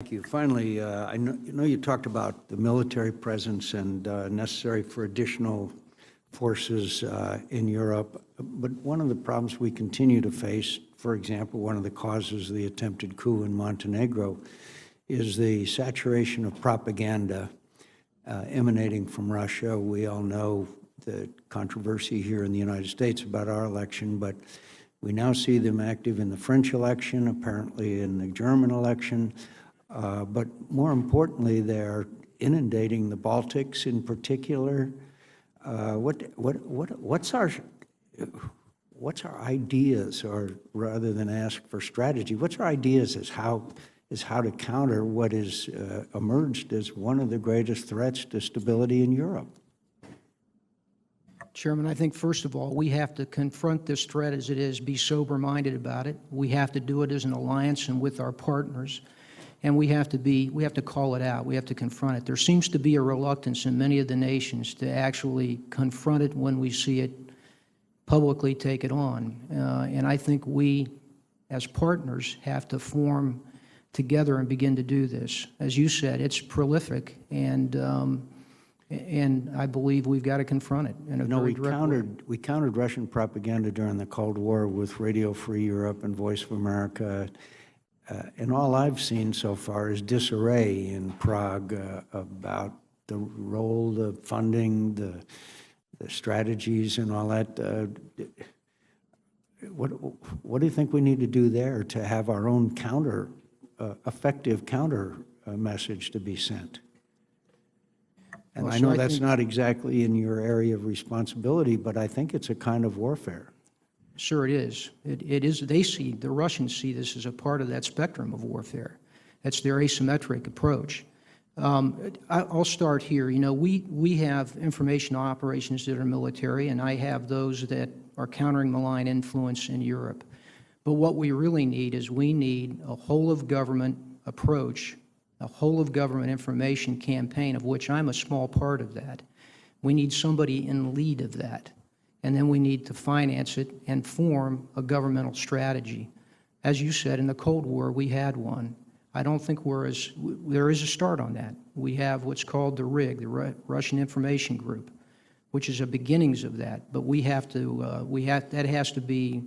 Thank you. Finally, I know you talked about the military presence and necessary for additional forces in Europe, but one of the problems we continue to face, for example, one of the causes of the attempted coup in Montenegro, is the saturation of propaganda emanating from Russia. We all know the controversy here in the United States about our election, but we now see them active in the French election, apparently in the German election. But more importantly, they're inundating the Baltics in particular. What's our ideas, or rather than ask for strategy, what's our ideas as how to counter what is emerged as one of the greatest threats to stability in Europe? Chairman, I think first of all, we have to confront this threat as it is, be sober-minded about it. We have to do it as an alliance and with our partners. And we have to call it out. We have to confront it. There seems to be a reluctance in many of the nations to actually confront it when we see it publicly take it on. And I think we, as partners, have to form together and begin to do this. As you said, it's prolific, and I believe we've got to confront it in a very direct way. We countered Russian propaganda during the Cold War with Radio Free Europe and Voice of America. And all I've seen so far is disarray in Prague about the role, the funding, the strategies, and all that. What do you think we need to do there to have our own effective counter message to be sent? And well, I know that's not exactly in your area of responsibility, but I think it's a kind of warfare. Sure it is. It is. The Russians see this as a part of that spectrum of warfare. That's their asymmetric approach. I'll start here. You know, we have information operations that are military, and I have those that are countering malign influence in Europe. But what we really need is we need a whole-of-government approach, a whole-of-government information campaign, of which I'm a small part of that. We need somebody in lead of that. And then we need to finance it and form a governmental strategy. As you said, in the Cold War, we had one. I don't think there is a start on that. We have what's called the RIG, the Russian Information Group, which is a beginnings of that. But we have to, that has to be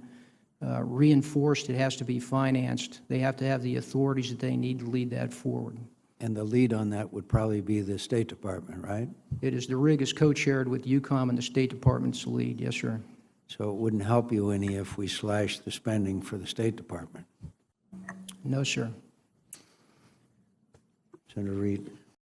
reinforced. It has to be financed. They have to have the authorities that they need to lead that forward. And the lead on that would probably be the State Department, right? It is. The RIG is co-chaired with UCOM, and the State Department's the lead. Yes, sir. So it wouldn't help you any if we slashed the spending for the State Department? No, sir. Senator Reid.